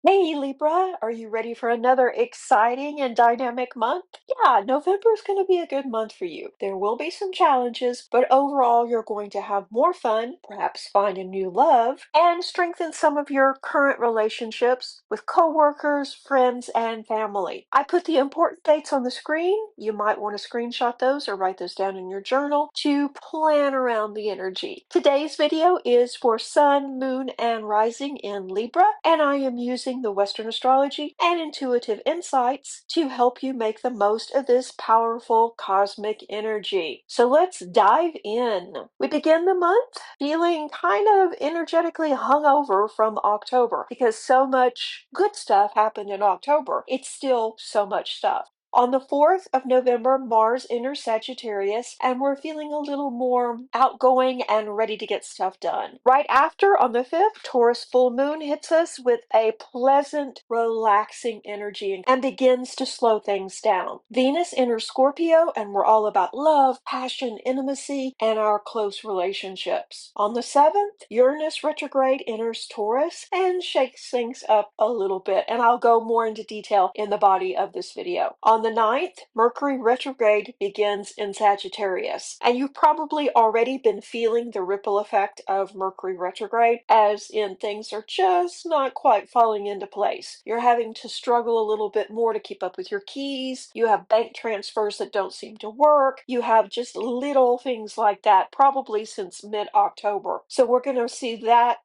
Hey Libra, are you ready for another exciting and dynamic month? Yeah, November is going to be a good month for you. There will be some challenges, but overall you're going to have more fun, perhaps find a new love, and strengthen some of your current relationships with coworkers, friends, and family. I put the important dates on the screen. You might want to screenshot those or write those down in your journal to plan around the energy. Today's video is for Sun, Moon, and Rising in Libra, and I am using the Western astrology and intuitive insights to help you make the most of this powerful cosmic energy. So let's dive in. We begin the month feeling kind of energetically hungover from October because so much good stuff happened in October. It's still so much stuff. On the 4th of November, Mars enters Sagittarius, and we're feeling a little more outgoing and ready to get stuff done. Right after, on the 5th, Taurus full moon hits us with a pleasant, relaxing energy and begins to slow things down. Venus enters Scorpio, and we're all about love, passion, intimacy, and our close relationships. On the 7th, Uranus retrograde enters Taurus and shakes things up a little bit, and I'll go more into detail in the body of this video. On the 9th, Mercury retrograde begins in Sagittarius, and you've probably already been feeling the ripple effect of Mercury retrograde, as in things are just not quite falling into place. You're having to struggle a little bit more to keep up with your keys. You have bank transfers that don't seem to work. You have just little things like that, probably since mid-October. So we're going to see that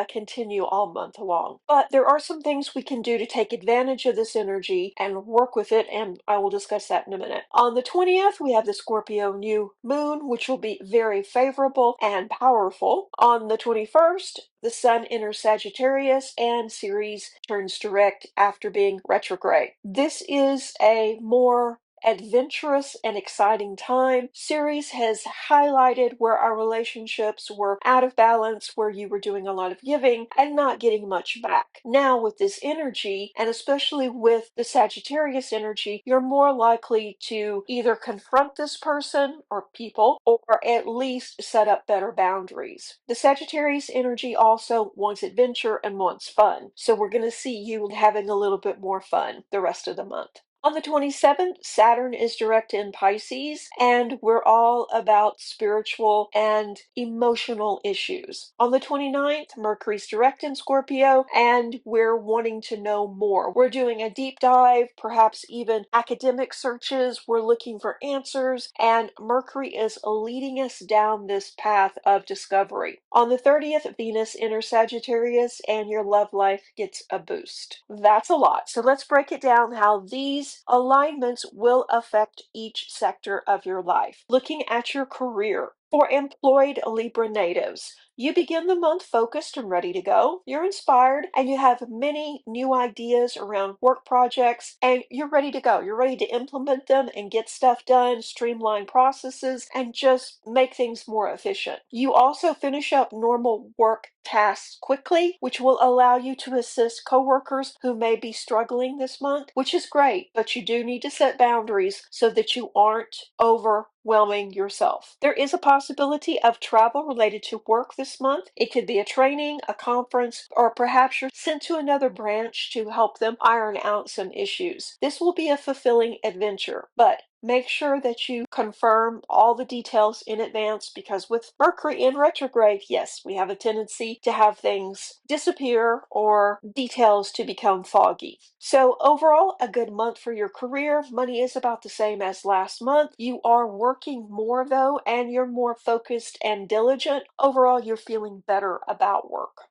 continue all month long. But there are some things we can do to take advantage of this energy and work with it, and I will discuss that in a minute. On the 20th, we have the Scorpio new moon, which will be very favorable and powerful. On the 21st, the Sun enters Sagittarius and Ceres turns direct after being retrograde. This is a more adventurous and exciting time. Ceres has highlighted where our relationships were out of balance, where you were doing a lot of giving and not getting much back. Now with this energy, and especially with the Sagittarius energy, you're more likely to either confront this person or people, or at least set up better boundaries. The Sagittarius energy also wants adventure and wants fun, so we're going to see you having a little bit more fun the rest of the month. On the 27th, Saturn is direct in Pisces, and we're all about spiritual and emotional issues. On the 29th, Mercury's direct in Scorpio, and we're wanting to know more. We're doing a deep dive, perhaps even academic searches. We're looking for answers, and Mercury is leading us down this path of discovery. On the 30th, Venus enters Sagittarius, and your love life gets a boost. That's a lot. So let's break it down how these alignments will affect each sector of your life. Looking at your career. For employed Libra natives, you begin the month focused and ready to go. You're inspired and you have many new ideas around work projects, and you're ready to go. You're ready to implement them and get stuff done, streamline processes, and just make things more efficient. You also finish up normal work tasks quickly, which will allow you to assist coworkers who may be struggling this month, which is great, but you do need to set boundaries so that you aren't overwhelming yourself. There is a possibility of travel related to work this month. It could be a training, a conference, or perhaps you're sent to another branch to help them iron out some issues. This will be a fulfilling adventure, but make sure that you confirm all the details in advance, because with Mercury in retrograde, yes, we have a tendency to have things disappear or details to become foggy. So overall, a good month for your career. Money is about the same as last month. You are working more though, and you're more focused and diligent. Overall, you're feeling better about work.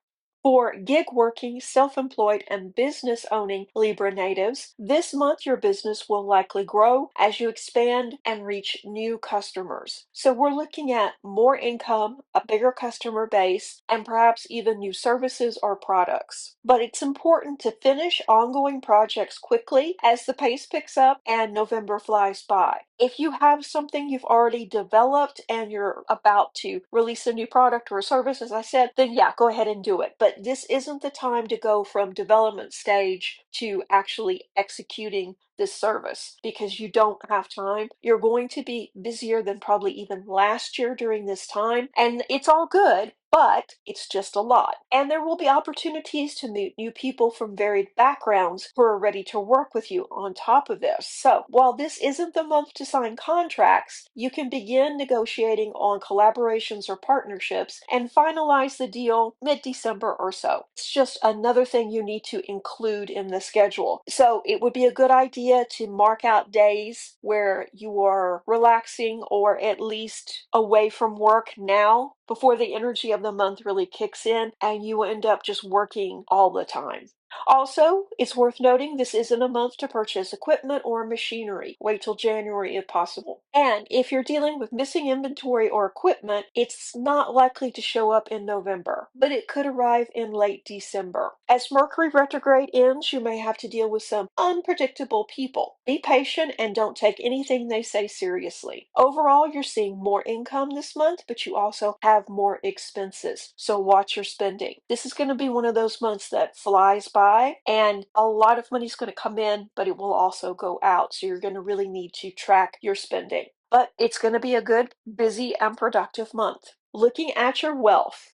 For gig working, self-employed, and business owning Libra natives, this month your business will likely grow as you expand and reach new customers. So we're looking at more income, a bigger customer base, and perhaps even new services or products. But it's important to finish ongoing projects quickly as the pace picks up and November flies by. If you have something you've already developed and you're about to release a new product or a service, as I said, then yeah, go ahead and do it. But this isn't the time to go from development stage to actually executing this service because you don't have time. You're going to be busier than probably even last year during this time, and it's all good, but it's just a lot. And there will be opportunities to meet new people from varied backgrounds who are ready to work with you on top of this. So while this isn't the month to sign contracts, you can begin negotiating on collaborations or partnerships and finalize the deal mid-December or so. It's just another thing you need to include in the schedule. So it would be a good idea to mark out days where you are relaxing or at least away from work now before the energy of the month really kicks in and you end up just working all the time. Also, it's worth noting this isn't a month to purchase equipment or machinery. Wait till January if possible. And if you're dealing with missing inventory or equipment, it's not likely to show up in November, but it could arrive in late December. As Mercury retrograde ends, you may have to deal with some unpredictable people. Be patient and don't take anything they say seriously. Overall, you're seeing more income this month, but you also have more expenses. So watch your spending. This is going to be one of those months that flies by, and a lot of money's going to come in, but it will also go out. So you're going to really need to track your spending. But it's going to be a good, busy, and productive month. Looking at your wealth,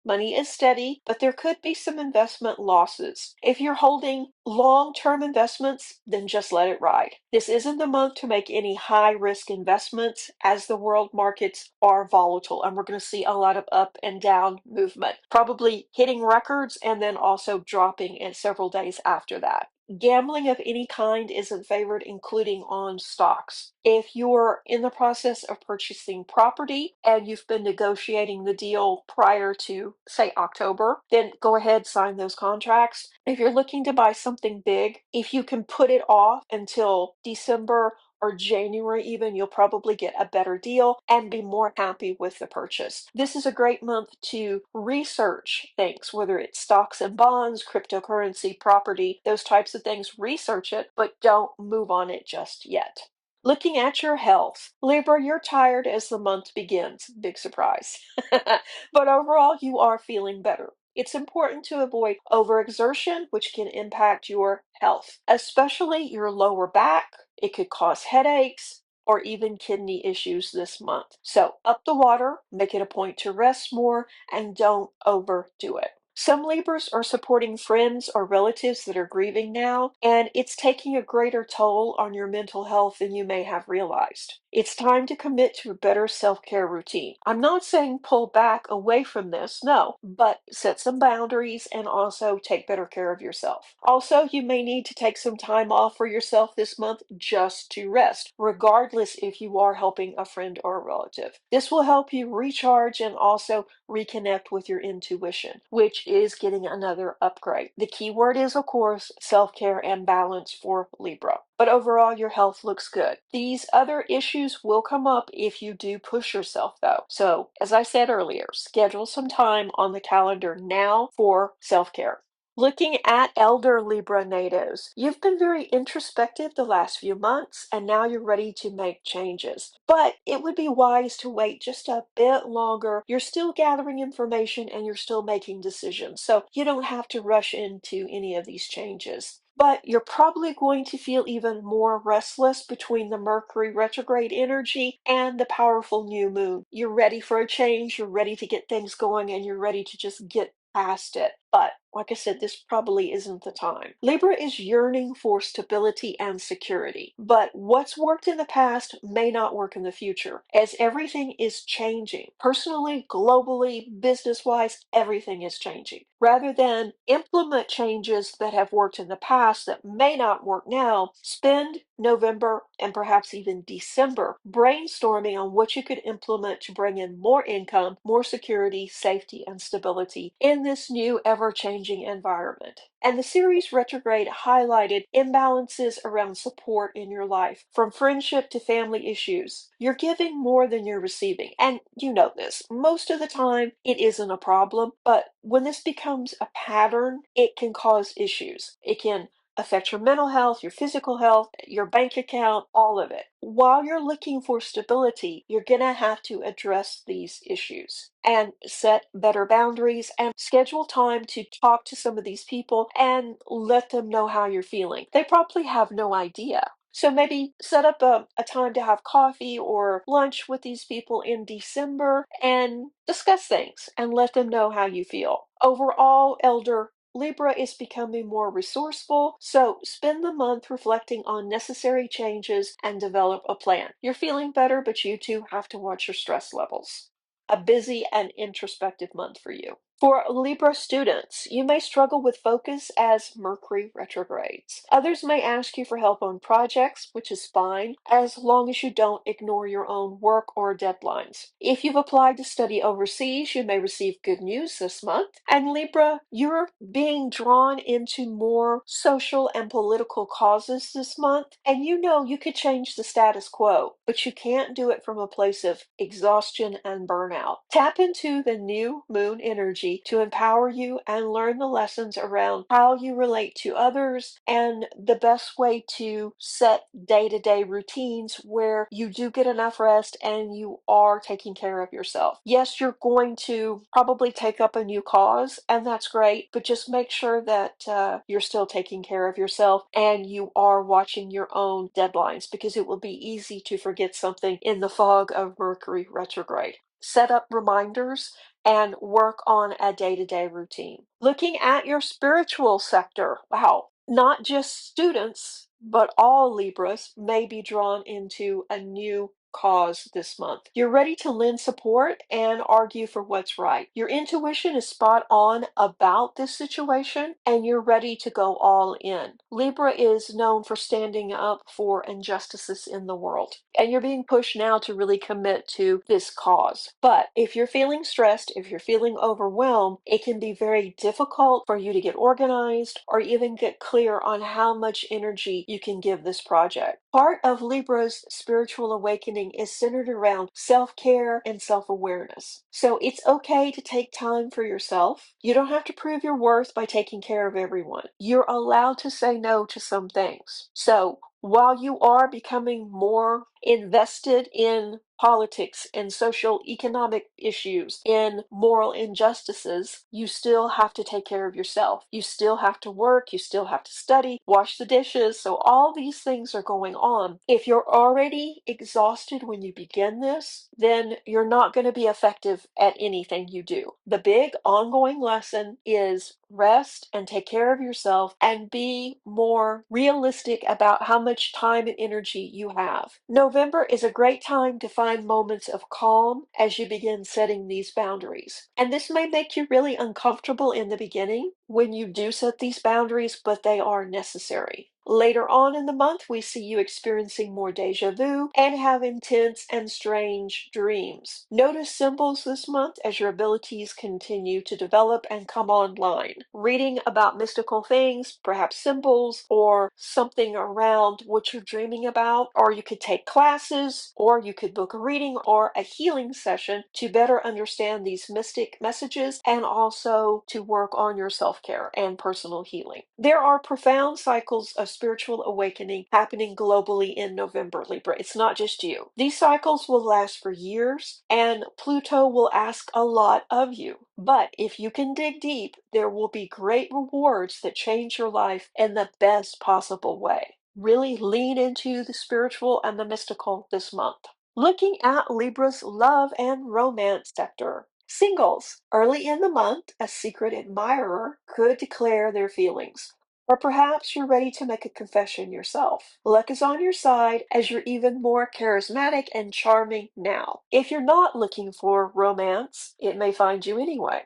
money is steady, but there could be some investment losses. If you're holding long-term investments, then just let it ride. This isn't the month to make any high-risk investments as the world markets are volatile, and we're going to see a lot of up and down movement, probably hitting records and then also dropping in several days after that. Gambling of any kind isn't favored, including on stocks. If you're in the process of purchasing property and you've been negotiating the deal prior to, say, October, then go ahead, sign those contracts. If you're looking to buy something big, if you can put it off until December or January even, you'll probably get a better deal and be more happy with the purchase. This is a great month to research things, whether it's stocks and bonds, cryptocurrency, property, those types of things. Research it, but don't move on it just yet. Looking at your health, Libra, you're tired as the month begins. Big surprise. But overall, you are feeling better. It's important to avoid overexertion, which can impact your health, especially your lower back. It could cause headaches or even kidney issues this month. So up the water, make it a point to rest more, and don't overdo it. Some Libras are supporting friends or relatives that are grieving now, and it's taking a greater toll on your mental health than you may have realized. It's time to commit to a better self-care routine. I'm not saying pull back away from this, no, but set some boundaries and also take better care of yourself. Also, you may need to take some time off for yourself this month just to rest, regardless if you are helping a friend or a relative. This will help you recharge and also reconnect with your intuition, which is getting another upgrade. The key word is, of course, self-care and balance for Libra. But overall, your health looks good. These other issues will come up if you do push yourself, though. So, as I said earlier, schedule some time on the calendar now for self-care. Looking at elder Libra natives, you've been very introspective the last few months, and now you're ready to make changes. But it would be wise to wait just a bit longer. You're still gathering information and you're still making decisions, so you don't have to rush into any of these changes. But you're probably going to feel even more restless between the Mercury retrograde energy and the powerful new moon. You're ready for a change, you're ready to get things going, and you're ready to just get past it. But like I said, this probably isn't the time. Libra is yearning for stability and security, but what's worked in the past may not work in the future, as everything is changing. Personally, globally, business-wise, everything is changing. Rather than implement changes that have worked in the past that may not work now, spend November and perhaps even December brainstorming on what you could implement to bring in more income, more security, safety, and stability in this new ever-changing environment. And the series Retrograde highlighted imbalances around support in your life, from friendship to family issues. You're giving more than you're receiving, and you know this. Most of the time, it isn't a problem, but when this becomes a pattern, it can cause issues. It can affect your mental health, your physical health, your bank account, all of it. While you're looking for stability, you're going to have to address these issues and set better boundaries and schedule time to talk to some of these people and let them know how you're feeling. They probably have no idea. So maybe set up a time to have coffee or lunch with these people in December and discuss things and let them know how you feel. Overall, Elder Libra is becoming more resourceful, so spend the month reflecting on necessary changes and develop a plan. You're feeling better, but you too have to watch your stress levels. A busy and introspective month for you. For Libra students, you may struggle with focus as Mercury retrogrades. Others may ask you for help on projects, which is fine, as long as you don't ignore your own work or deadlines. If you've applied to study overseas, you may receive good news this month. And Libra, you're being drawn into more social and political causes this month, and you know you could change the status quo, but you can't do it from a place of exhaustion and burnout. Tap into the new moon energy to empower you and learn the lessons around how you relate to others and the best way to set day-to-day routines where you do get enough rest and you are taking care of yourself. Yes, you're going to probably take up a new cause, and that's great, but just make sure that you're still taking care of yourself and you are watching your own deadlines, because it will be easy to forget something in the fog of Mercury retrograde. Set up reminders and work on a day-to-day routine. Looking at your spiritual sector, wow, not just students, but all Libras may be drawn into a new cause this month. You're ready to lend support and argue for what's right. Your intuition is spot on about this situation, and you're ready to go all in. Libra is known for standing up for injustices in the world, and you're being pushed now to really commit to this cause. But if you're feeling stressed, if you're feeling overwhelmed, it can be very difficult for you to get organized or even get clear on how much energy you can give this project. Part of Libra's spiritual awakening is centered around self-care and self-awareness. So it's okay to take time for yourself. You don't have to prove your worth by taking care of everyone. You're allowed to say no to some things. So while you are becoming more invested in politics and social economic issues, in moral injustices, you still have to take care of yourself. You still have to work, you still have to study, wash the dishes. So all these things are going on. If you're already exhausted when you begin this, then you're not going to be effective at anything you do. The big ongoing lesson is rest and take care of yourself and be more realistic about how much time and energy you have. November is a great time to find moments of calm as you begin setting these boundaries. And this may make you really uncomfortable in the beginning when you do set these boundaries, but they are necessary. Later on in the month, we see you experiencing more deja vu and have intense and strange dreams. Notice symbols this month as your abilities continue to develop and come online. Reading about mystical things, perhaps symbols, or something around what you're dreaming about, or you could take classes, or you could book a reading or a healing session to better understand these mystic messages and also to work on your self-care and personal healing. There are profound cycles of spiritual awakening happening globally in November, Libra. It's not just you. These cycles will last for years, and Pluto will ask a lot of you. But if you can dig deep, there will be great rewards that change your life in the best possible way. Really lean into the spiritual and the mystical this month. Looking at Libra's love and romance sector. Singles. Early in the month, a secret admirer could declare their feelings. Or perhaps you're ready to make a confession yourself. Luck is on your side as you're even more charismatic and charming now. If you're not looking for romance, it may find you anyway.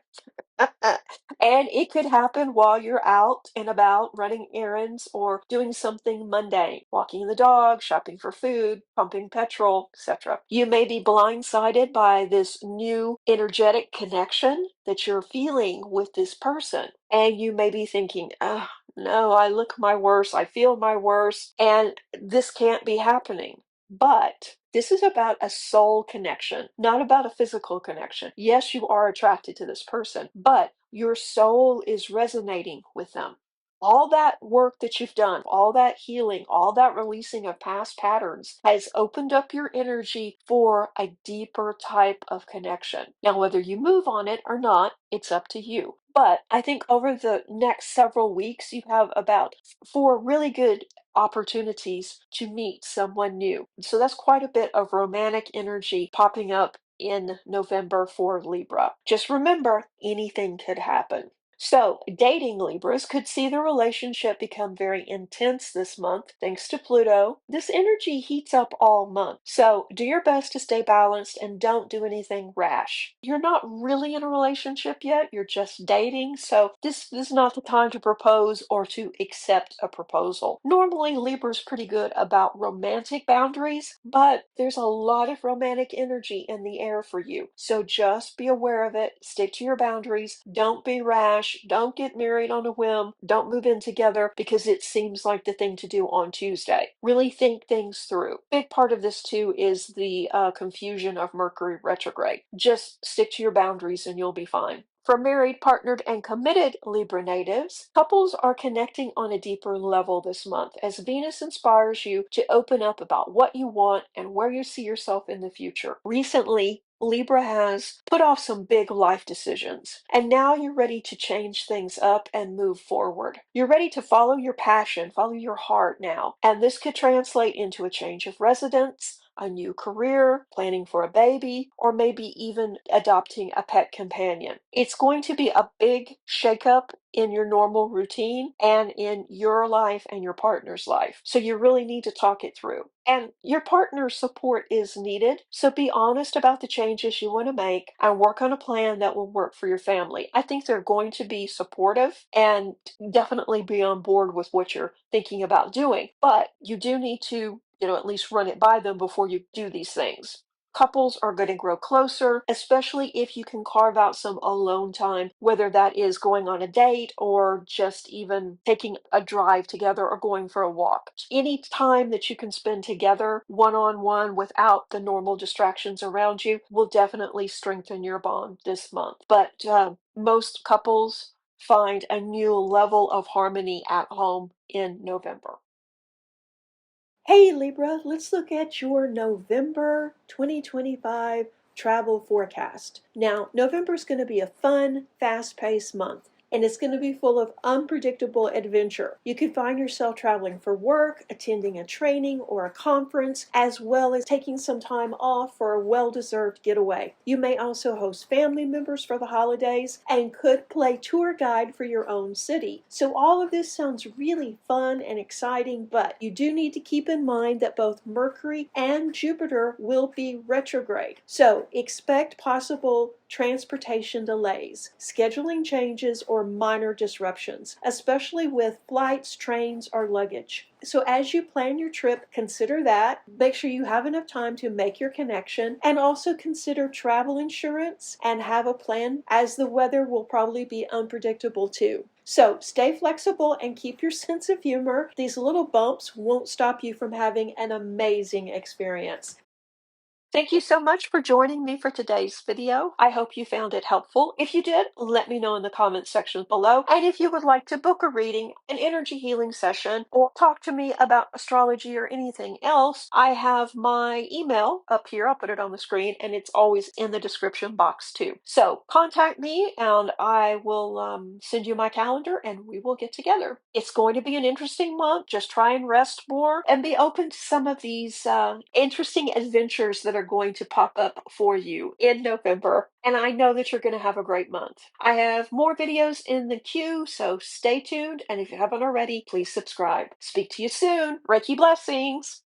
And it could happen while you're out and about running errands or doing something mundane, walking the dog, shopping for food, pumping petrol, etc. You may be blindsided by this new energetic connection that you're feeling with this person. And you may be thinking, oh, no, I look my worst, I feel my worst, and this can't be happening. But this is about a soul connection, not about a physical connection. Yes, you are attracted to this person, but your soul is resonating with them. All that work that you've done, all that healing, all that releasing of past patterns has opened up your energy for a deeper type of connection. Now, whether you move on it or not, it's up to you. But I think over the next several weeks, you have about four really good opportunities to meet someone new. So that's quite a bit of romantic energy popping up in November for Libra. Just remember, anything could happen. So, dating Libras could see the relationship become very intense this month thanks to Pluto. This energy heats up all month. So, do your best to stay balanced and don't do anything rash. You're not really in a relationship yet, you're just dating, so this is not the time to propose or to accept a proposal. Normally, Libra's pretty good about romantic boundaries, but there's a lot of romantic energy in the air for you. So, just be aware of it, stick to your boundaries, don't be rash. Don't get married on a whim. Don't move in together because it seems like the thing to do on Tuesday. Really think things through. Big part of this too is the confusion of Mercury retrograde. Just stick to your boundaries and you'll be fine. For married, partnered, and committed Libra natives, couples are connecting on a deeper level this month as Venus inspires you to open up about what you want and where you see yourself in the future. Recently, Libra has put off some big life decisions, and now you're ready to change things up and move forward. You're ready to follow your passion, follow your heart now, and this could translate into a change of residence, a new career, planning for a baby, or maybe even adopting a pet companion. It's going to be a big shakeup in your normal routine and in your life and your partner's life. So you really need to talk it through. And your partner's support is needed. So be honest about the changes you want to make and work on a plan that will work for your family. I think they're going to be supportive and definitely be on board with what you're thinking about doing. But you do need to at least run it by them before you do these things. Couples are going to grow closer, especially if you can carve out some alone time, whether that is going on a date or just even taking a drive together or going for a walk. Any time that you can spend together one-on-one without the normal distractions around you will definitely strengthen your bond this month. But most couples find a new level of harmony at home in November. Hey Libra, let's look at your November 2025 travel forecast. Now, November is going to be a fun, fast-paced month, and it's going to be full of unpredictable adventure. You could find yourself traveling for work, attending a training or a conference, as well as taking some time off for a well-deserved getaway. You may also host family members for the holidays and could play tour guide for your own city. So all of this sounds really fun and exciting, but you do need to keep in mind that both Mercury and Jupiter will be retrograde. So expect possible transportation delays, scheduling changes, or minor disruptions, especially with flights, trains, or luggage. So as you plan your trip, consider that. Make sure you have enough time to make your connection, and also consider travel insurance and have a plan, as the weather will probably be unpredictable too. So stay flexible and keep your sense of humor. These little bumps won't stop you from having an amazing experience. Thank you so much for joining me for today's video. I hope you found it helpful. If you did, let me know in the comments section below. And if you would like to book a reading, an energy healing session, or talk to me about astrology or anything else, I have my email up here. I'll put it on the screen, and it's always in the description box too. So contact me and I will send you my calendar and we will get together. It's going to be an interesting month. Just try and rest more and be open to some of these interesting adventures that are going to pop up for you in November. And I know that you're going to have a great month. I have more videos in the queue, so stay tuned. And if you haven't already, please subscribe. Speak to you soon. Reiki blessings.